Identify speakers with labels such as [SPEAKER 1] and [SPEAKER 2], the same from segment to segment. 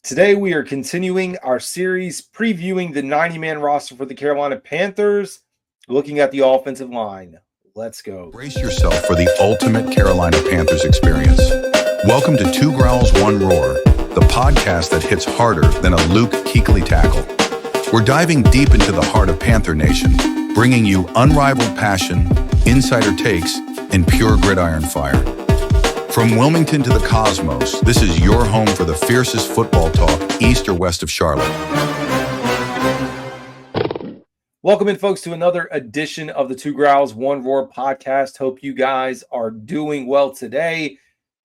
[SPEAKER 1] Today, we are continuing our series previewing the 90-man roster for the Carolina Panthers, looking at the offensive line. Let's go.
[SPEAKER 2] Brace yourself for the ultimate Carolina Panthers experience. Welcome to Two Growls, One Roar, the podcast that hits harder than a Luke Kuechly tackle. We're diving deep into the heart of Panther Nation, bringing you unrivaled passion, insider takes, and pure gridiron fire. From Wilmington to the cosmos, this is your home for the fiercest football talk east or west of Charlotte.
[SPEAKER 1] Welcome in, folks, to another edition of the Two Growls, One Roar podcast. Hope you guys are doing well today.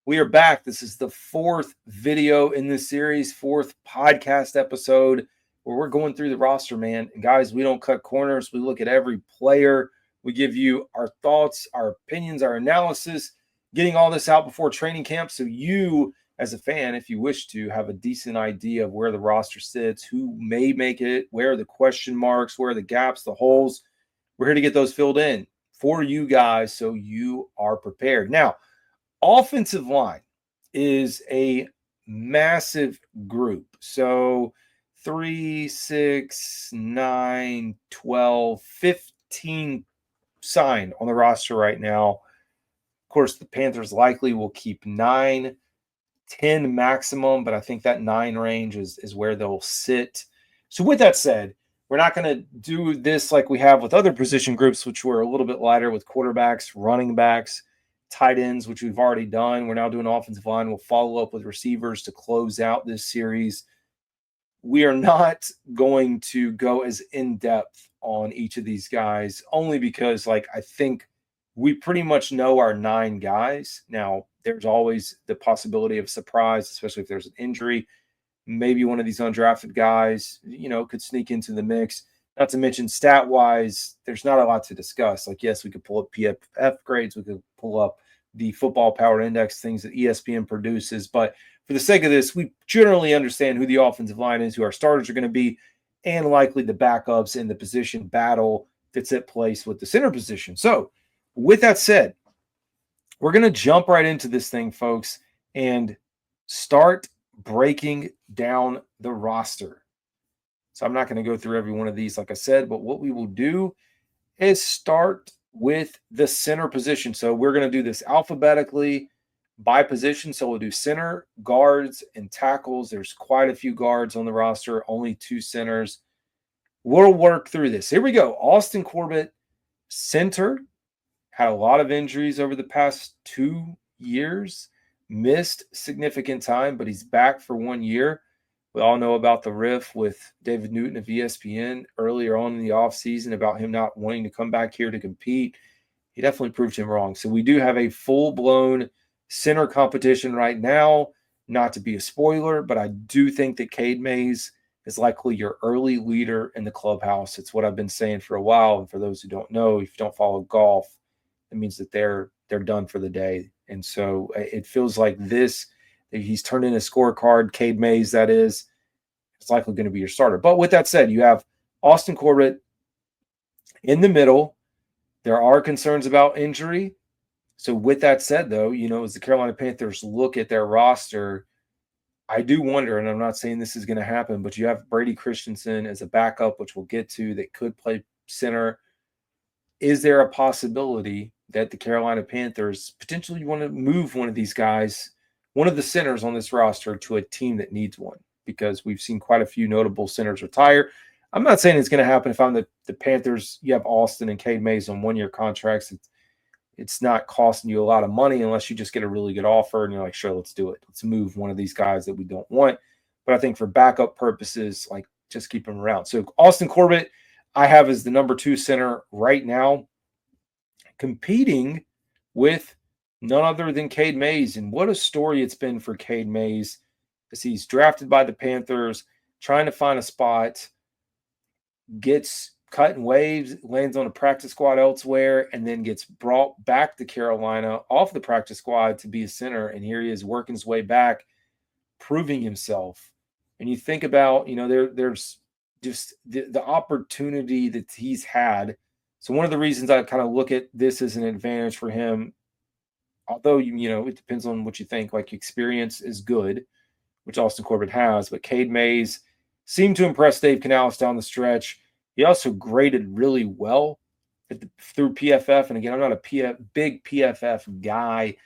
[SPEAKER 1] We are back. This is the fourth video in this series, fourth podcast episode where we're going through the roster, man. And guys, we don't cut corners. We look at every player. We give you our thoughts, our opinions, our analysis, getting all this out before training camp so you, as a fan, if you wish to, have a decent idea of where the roster sits, who may make it, where are the question marks, where are the gaps, the holes. We're here to get those filled in for you guys so you are prepared. Now, offensive line is a massive group. So 3, 6, 9, 12, 15 signed on the roster right now. Of course, the Panthers likely will keep 9, 10 maximum, but I think that 9 range is where they'll sit. So with that said, we're not going to do this like we have with other position groups, which were a little bit lighter with quarterbacks, running backs, tight ends, which we've already done. We're now doing offensive line. We'll follow up with receivers to close out this series. We are not going to go as in-depth on each of these guys, only because, I think we pretty much know our 9 guys. Now, there's always the possibility of surprise, especially if there's an injury. Maybe one of these undrafted guys, could sneak into the mix. Not to mention, stat-wise, there's not a lot to discuss. Yes, we could pull up PFF grades. We could pull up the Football Power Index, things that ESPN produces. But for the sake of this, we generally understand who the offensive line is, who our starters are going to be, and likely the backups in the position battle that's at place with the center position. So, with that said, we're going to jump right into this thing, folks, and start breaking down the roster. So I'm not going to go through every one of these, like I said, but what we will do is start with the center position. So we're going to do this alphabetically by position. So we'll do center, guards, and tackles. There's quite a few guards on the roster, only 2 centers. We'll work through this. Here we go. Austin Corbett, center. Had a lot of injuries over the past 2 years, missed significant time, but he's back for 1 year. We all know about the riff with David Newton of ESPN earlier on in the offseason about him not wanting to come back here to compete. He definitely proved him wrong. So we do have a full-blown center competition right now. Not to be a spoiler, but I do think that Cade Mays is likely your early leader in the clubhouse. It's what I've been saying for a while. And for those who don't know, if you don't follow golf, it means that they're done for the day. And so it feels like this, he's turned in a scorecard, Cade Mays, that is, it's likely going to be your starter. But with that said, you have Austin Corbett in the middle. There are concerns about injury. So with that said, though, as the Carolina Panthers look at their roster, I do wonder, and I'm not saying this is going to happen, but you have Brady Christensen as a backup, which we'll get to, that could play center. Is there a possibility that the Carolina Panthers potentially want to move one of these guys, one of the centers on this roster, to a team that needs one? Because we've seen quite a few notable centers retire. I'm not saying it's going to happen if I'm the Panthers. You have Austin and Cade Mays on 1-year contracts. It's not costing you a lot of money unless you just get a really good offer and you're like, sure, let's do it. Let's move one of these guys that we don't want. But I think for backup purposes, just keep them around. So Austin Corbett, I have as the number 2 center right now, competing with none other than Cade Mays. And what a story it's been for Cade Mays, as he's drafted by the Panthers, trying to find a spot, gets cut and waived, lands on a practice squad elsewhere, and then gets brought back to Carolina off the practice squad to be a center. And here he is working his way back, proving himself. And you think about, there's just the opportunity that he's had. So one of the reasons I kind of look at this as an advantage for him, although, it depends on what you think, experience is good. which Austin Corbett has, but Cade Mays seemed to impress Dave Canales down the stretch. He also graded really well through PFF. And again, I'm not a big PFF guy,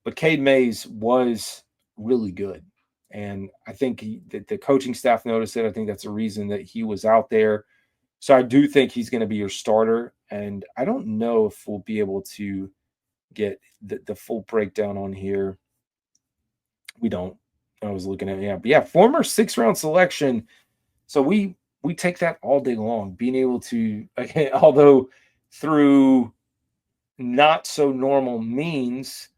[SPEAKER 1] but Cade Mays was really good. And I think the coaching staff noticed it. I think that's the reason that he was out there. So I do think he's going to be your starter. And I don't know if we'll be able to get the full breakdown on here. We don't. I was looking at it. But yeah, former 6th-round selection. So we take that all day long, being able to, although through not so normal means,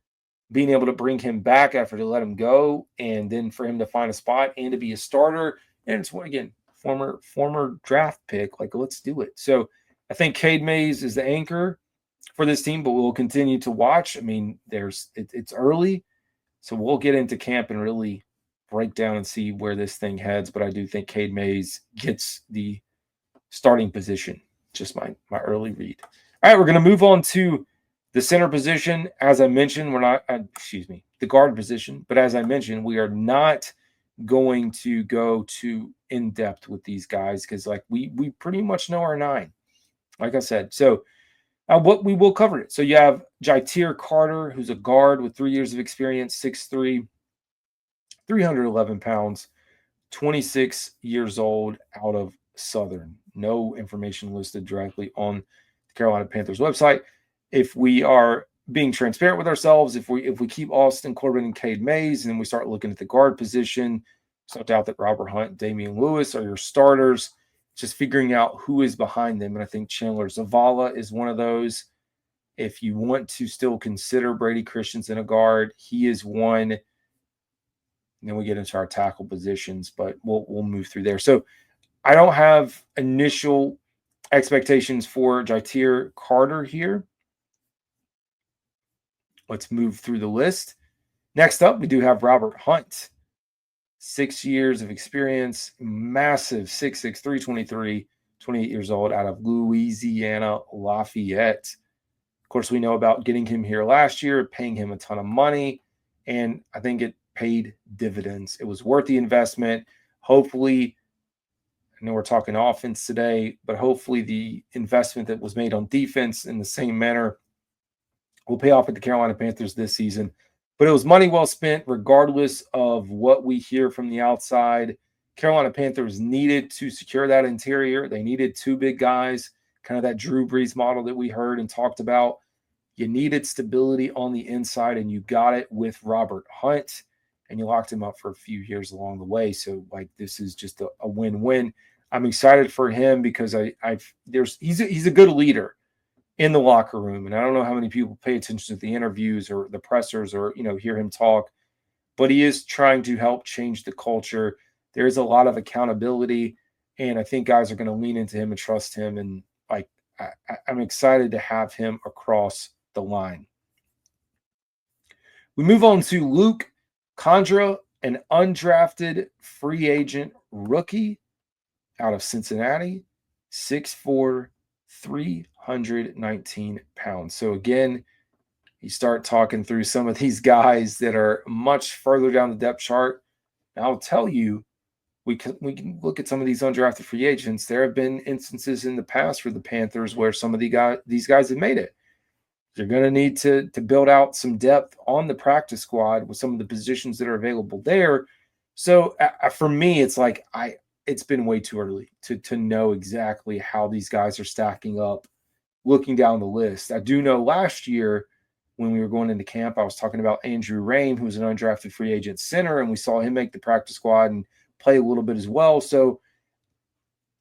[SPEAKER 1] being able to bring him back after to let him go, and then for him to find a spot and to be a starter. And it's, again, former draft pick. Like, let's do it. So I think Cade Mays is the anchor for this team, but we'll continue to watch. I mean, it's early, so we'll get into camp and really break down and see where this thing heads. But I do think Cade Mays gets the starting position. Just my early read. All right, we're going to move on to the center position. As I mentioned, we're not, the guard position. But as I mentioned, we are not going to go too in depth with these guys because, like, we pretty much know our 9. Like I said, so what we will cover it. So you have Jatir Carter, who's a guard with 3 years of experience, 6'3", 311 pounds, 26 years old, out of Southern. No information listed directly on the Carolina Panthers website. If we are being transparent with ourselves, if we keep Austin Corbett and Cade Mays, and then we start looking at the guard position, it's no doubt that Robert Hunt and Damien Lewis are your starters. Just figuring out who is behind them. And I think Chandler Zavala is one of those. If you want to still consider Brady Christensen a guard, he is one. And then we get into our tackle positions, but we'll move through there. So I don't have initial expectations for Jatir Carter here. Let's move through the list. Next up, we do have Robert Hunt. 6 years of experience, massive 6'6", 323, 28 years old, out of Louisiana Lafayette. Of course, we know about getting him here last year, paying him a ton of money, and I think it paid dividends. It was worth the investment. Hopefully, I know we're talking offense today, but hopefully the investment that was made on defense in the same manner will pay off at the Carolina Panthers this season. But it was money well spent, regardless of what we hear from the outside. Carolina Panthers needed to secure that interior. They needed 2 big guys, kind of that Drew Brees model that we heard and talked about. You needed stability on the inside, and you got it with Robert Hunt, and you locked him up for a few years along the way. So, like, this is just a win-win. I'm excited for him because he's a good leader in the locker room. And I don't know how many people pay attention to the interviews or the pressers or, hear him talk, but he is trying to help change the culture. There's a lot of accountability, and I think guys are going to lean into him and trust him. And I'm excited to have him across the line. We move on to Luke Condra, an undrafted free agent rookie out of Cincinnati, 6'4", 319 pounds. So again, you start talking through some of these guys that are much further down the depth chart. And I'll tell you, we can look at some of these undrafted free agents. There have been instances in the past for the Panthers where some of these guys have made it. You're going to need to build out some depth on the practice squad with some of the positions that are available there. So for me, it's like it's been way too early to know exactly how these guys are stacking up looking down the list. I do know last year when we were going into camp, I was talking about Andrew Rain, who was an undrafted free agent center, and we saw him make the practice squad and play a little bit as well. So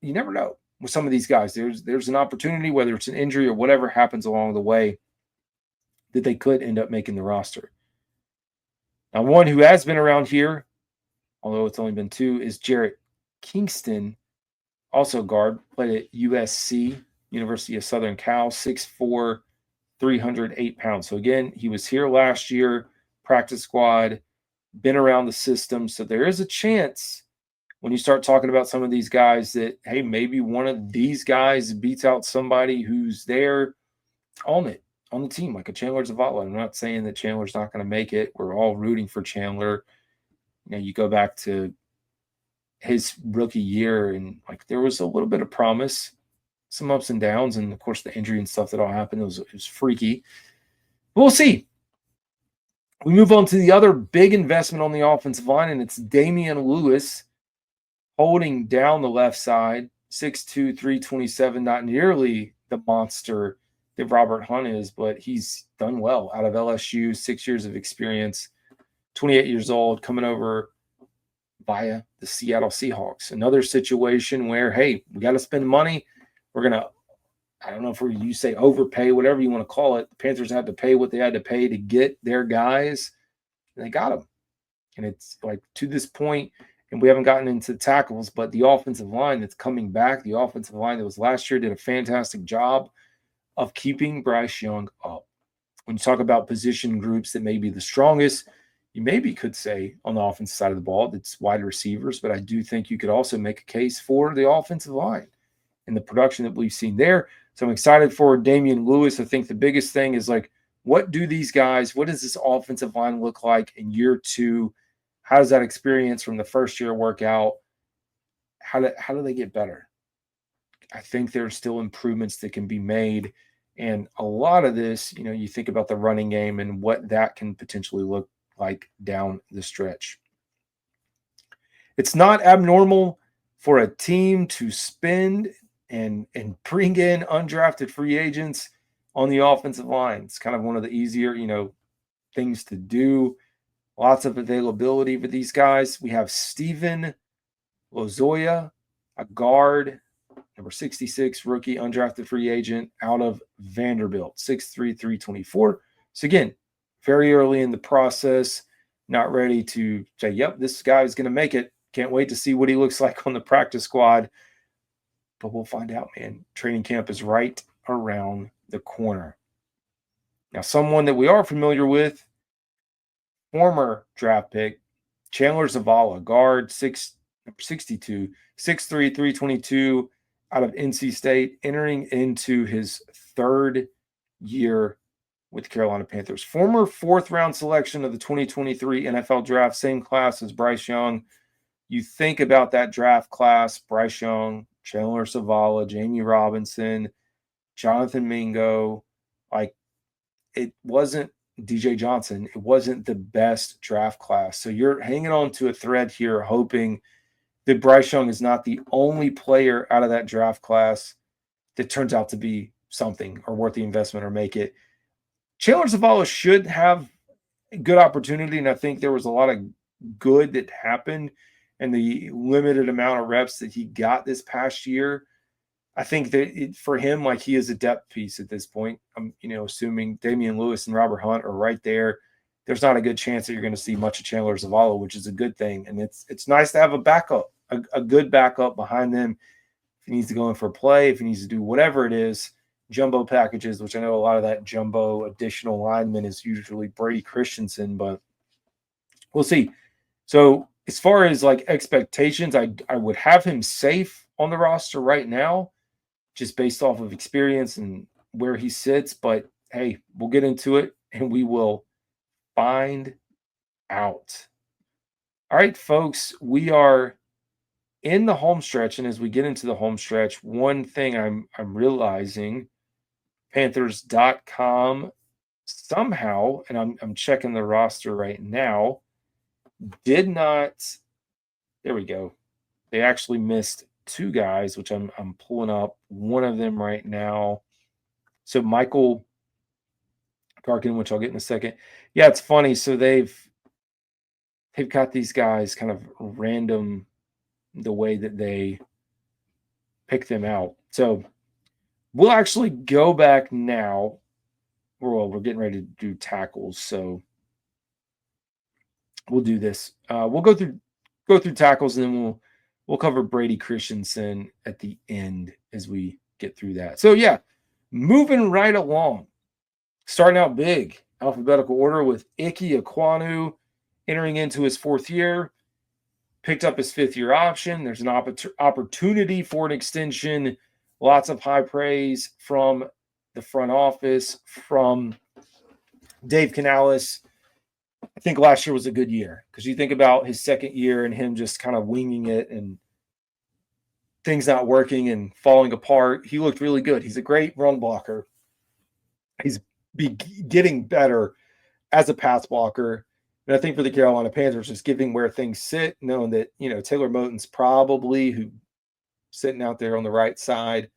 [SPEAKER 1] you never know with some of these guys. There's an opportunity, whether it's an injury or whatever happens along the way, that they could end up making the roster. Now, one who has been around here, although it's only been 2, is Jarrett Kingston, also guard, played at USC, University of Southern Cal, 6'4", 308 pounds. So again, he was here last year, practice squad, been around the system. So there is a chance when you start talking about some of these guys that, hey, maybe one of these guys beats out somebody who's there on the team, like a Chandler Zavala. I'm not saying that Chandler's not going to make it. We're all rooting for Chandler. You go back to his rookie year, and like there was a little bit of promise, some ups and downs, and of course the injury and stuff that all happened. It was freaky. We'll see. We move on to the other big investment on the offensive line, and it's Damien Lewis holding down the left side, 6'2", 327, not nearly the monster that Robert Hunt is, but he's done well out of LSU, 6 years of experience, 28 years old, coming over via the Seattle Seahawks. Another situation where, hey, we got to spend money. We're going to, I don't know if you say overpay, whatever you want to call it. The Panthers had to pay what they had to pay to get their guys, and they got them. And it's like to this point, and we haven't gotten into tackles, but the offensive line that's coming back, the offensive line that was last year, did a fantastic job of keeping Bryce Young up. When you talk about position groups that may be the strongest, you maybe could say on the offensive side of the ball, that's wide receivers, but I do think you could also make a case for the offensive line and the production that we've seen there. So I'm excited for Damien Lewis. I think the biggest thing is like, what does this offensive line look like in year two? How does that experience from the first year work out? How do they get better? I think there's still improvements that can be made. And a lot of this, you think about the running game and what that can potentially look like down the stretch. It's not abnormal for a team to spend and bring in undrafted free agents on the offensive line. It's kind of one of the easier, things to do. Lots of availability for these guys. We have Steven Lozoya, a guard, number 66, rookie, undrafted free agent out of Vanderbilt, 6'3", 324. So again, very early in the process, not ready to say, yep, this guy is going to make it. Can't wait to see what he looks like on the practice squad. But we'll find out, man. Training camp is right around the corner. Now, someone that we are familiar with, former draft pick, Chandler Zavala, guard, 62, 6'3", 322, out of NC State, entering into his third year with the Carolina Panthers. Former fourth-round selection of the 2023 NFL Draft, same class as Bryce Young. You think about that draft class, Bryce Young, Chandler Zavala, Jamie Robinson, Jonathan Mingo. Like, it wasn't DJ Johnson. It wasn't the best draft class. So you're hanging on to a thread here, hoping that Bryce Young is not the only player out of that draft class that turns out to be something or worth the investment or make it. Chandler Zavala should have a good opportunity, and I think there was a lot of good that happened and the limited amount of reps that he got this past year. I think that for him, like, he is a depth piece at this point. I'm, assuming Damien Lewis and Robert Hunt are right there. There's not a good chance that you're going to see much of Chandler Zavala, which is a good thing. And it's nice to have a backup, a good backup behind them. If he needs to go in for a play, if he needs to do whatever it is, jumbo packages, which I know a lot of that jumbo additional lineman is usually Brady Christensen, but we'll see. So as far as like expectations, I would have him safe on the roster right now, just based off of experience and where he sits. But hey, we'll get into it and we will find out. All right, folks, we are in the home stretch. And as we get into the home stretch, one thing I'm realizing, Panthers.com somehow, and I'm checking the roster right now, did not, there we go. They actually missed two guys, which I'm pulling up one of them right now. So Michael Garkin, which I'll get in a second. Yeah, it's funny. So they've got these guys kind of random the way that they pick them out. So we'll actually go back now. Well, we're getting ready to do tackles, so we'll do this. We'll go through tackles, and then we'll cover Brady Christensen at the end as we get through that. So yeah, moving right along, starting out big, alphabetical order with Ickey Ekwonu entering into his fourth year, picked up his fifth-year option. There's an opportunity for an extension. Lots of high praise from the front office, from Dave Canales, I think last year was a good year because you think about his second year and him just kind of winging it and things not working and falling apart. He looked really good. He's a great run blocker. He's getting better as a pass blocker. And I think for the Carolina Panthers, just giving where things sit, knowing that, Taylor Moton's probably sitting out there on the right side.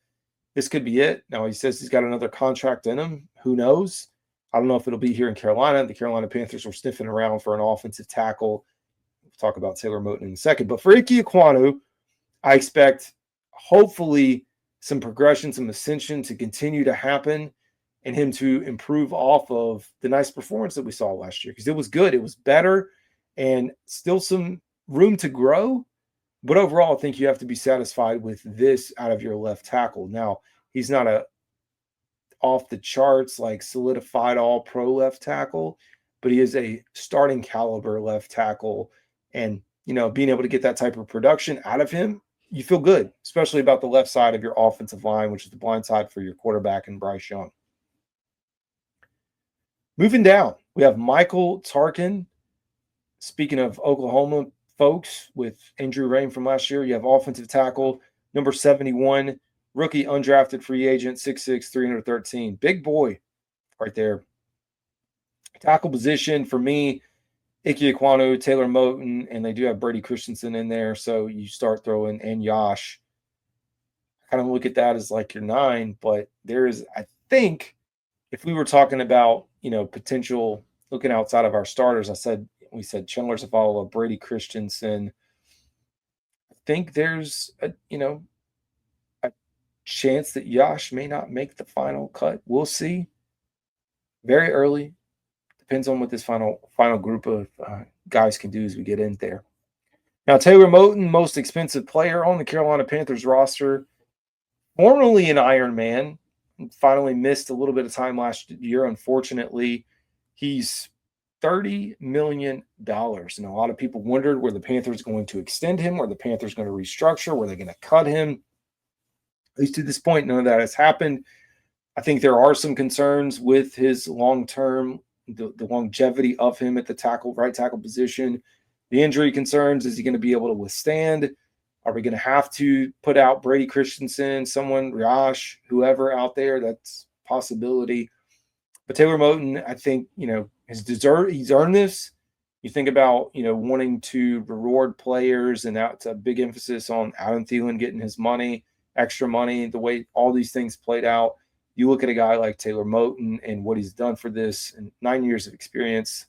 [SPEAKER 1] This could be it. Now, he says he's got another contract in him. Who knows? I don't know if it'll be here in Carolina. The Carolina Panthers were sniffing around for an offensive tackle. We'll talk about Taylor Moton in a second. But for Ickey Ekwonu, I expect hopefully some progression, some ascension to continue to happen and him to improve off of the nice performance that we saw last year because it was good. It was better and still some room to grow. But overall, I think you have to be satisfied with this out of your left tackle. Now, he's not a off the charts, like solidified all pro left tackle, but he is a starting caliber left tackle. And, being able to get that type of production out of him, you feel good, especially about the left side of your offensive line, which is the blind side for your quarterback and Bryce Young. Moving down, we have Michael Tarkin. Speaking of Oklahoma folks with Andrew Rain from last year, you have offensive tackle, number 71, rookie undrafted free agent, 6'6", 313. Big boy right there. Tackle position for me, Ikem Ekwonu, Taylor Moton, and they do have Brady Christensen in there. So you start throwing and Yash. I kind of look at that as like your 9, but there is, I think, if we were talking about, potential looking outside of our starters, we said Chandler Zavala, Brady Christensen. I think there's a chance that Yash may not make the final cut. We'll see. Very early. Depends on what this final group of guys can do as we get in there. Now, Taylor Moton, most expensive player on the Carolina Panthers roster, formerly an Ironman, finally missed a little bit of time last year. Unfortunately, he's $30 million. And a lot of people wondered, were the Panthers going to extend him? Were the Panthers going to restructure? Were they going to cut him? At least to this point, none of that has happened. I think there are some concerns with his long-term, the longevity of him at the right tackle position. The injury concerns, is he going to be able to withstand? Are we going to have to put out Brady Christensen, someone, Riash, whoever out there? That's a possibility. But Taylor Moton, I think, he's earned this. You think about, wanting to reward players, and that's a big emphasis on Adam Thielen getting his money, extra money, the way all these things played out. You look at a guy like Taylor Moton and what he's done for this, and 9 years of experience,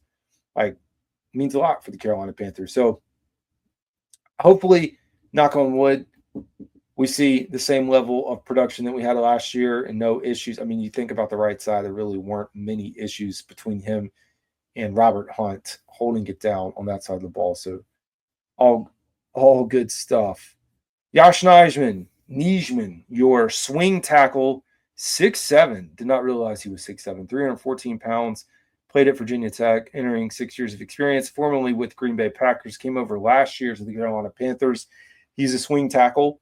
[SPEAKER 1] means a lot for the Carolina Panthers. So hopefully, knock on wood, we see the same level of production that we had last year and no issues. I mean, you think about the right side, there really weren't many issues between him and Robert Hunt holding it down on that side of the ball. So all good stuff. Yash Nijman, your swing tackle, 6'7". Did not realize he was 6'7", 314 pounds. Played at Virginia Tech, entering 6 years of experience, formerly with Green Bay Packers, came over last year to the Carolina Panthers. He's a swing tackle,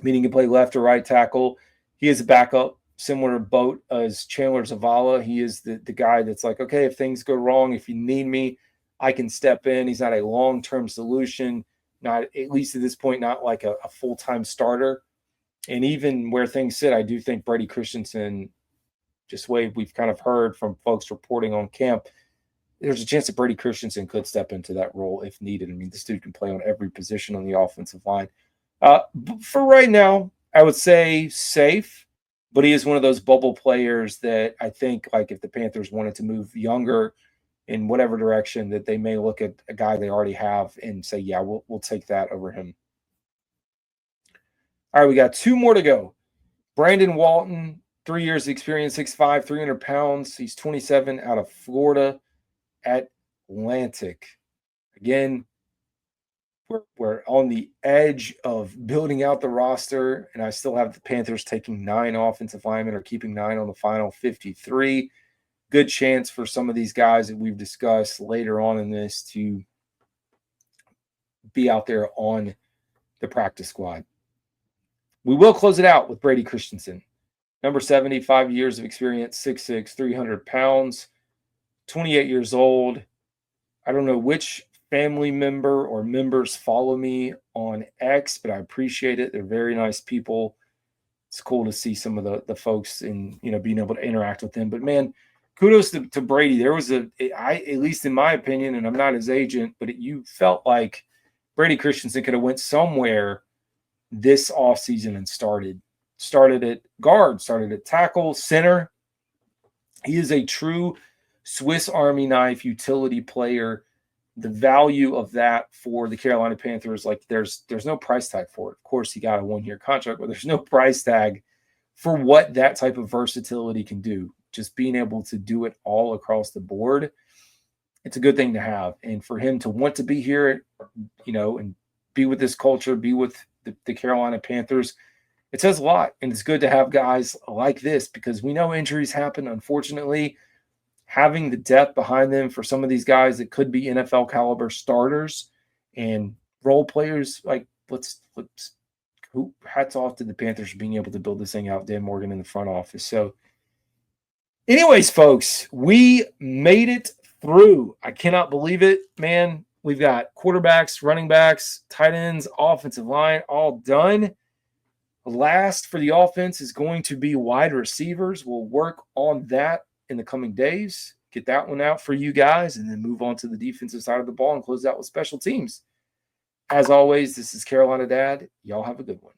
[SPEAKER 1] meaning he can play left or right tackle. He is a backup, similar boat as Chandler Zavala. He is the guy that's like, okay, if things go wrong, if you need me, I can step in. He's not a long-term solution, not at least at this point, not like a full-time starter. And even where things sit, I do think Brady Christensen, just the way we've kind of heard from folks reporting on camp, there's a chance that Brady Christensen could step into that role if needed. I mean, this dude can play on every position on the offensive line. For right now, I would say safe, but he is one of those bubble players that I think, like, if the Panthers wanted to move younger in whatever direction, that they may look at a guy they already have and say, yeah, we'll take that over him. All right, we got 2 more to go. Brandon Walton, 3 years of experience, 6'5", 300 pounds. He's 27, out of Florida Atlantic. Again, we're on the edge of building out the roster, and I still have the Panthers taking 9 offensive linemen or keeping 9 on the final 53. Good chance for some of these guys that we've discussed later on in this to be out there on the practice squad. We will close it out with Brady Christensen. Number 70, 5 years of experience, 6'6", 300 pounds, 28 years old. I don't know which family member or members follow me on X, but I appreciate it. They're very nice people. It's cool to see some of the folks and, being able to interact with them. But man, kudos to Brady. There was at least in my opinion, and I'm not his agent, but you felt like Brady Christensen could have went somewhere this offseason and started at guard, started at tackle, center. He is a true Swiss Army knife utility player. The value of that for the Carolina Panthers, like there's no price tag for it. Of course, he got a 1-year contract, but there's no price tag for what that type of versatility can do. Just being able to do it all across the board, it's a good thing to have. And for him to want to be here, and be with this culture, be with the Carolina Panthers, it says a lot. And it's good to have guys like this because we know injuries happen, unfortunately. Having the depth behind them for some of these guys that could be NFL caliber starters and role players, like hats off to the Panthers for being able to build this thing out. Dan Morgan in the front office. So anyways, folks, we made it through. I cannot believe it, man. We've got quarterbacks, running backs, tight ends, offensive line, all done. Last for the offense is going to be wide receivers. We'll work on that in the coming days, get that one out for you guys, and then move on to the defensive side of the ball and close out with special teams. As always, this is Carolina Dad. Y'all have a good one.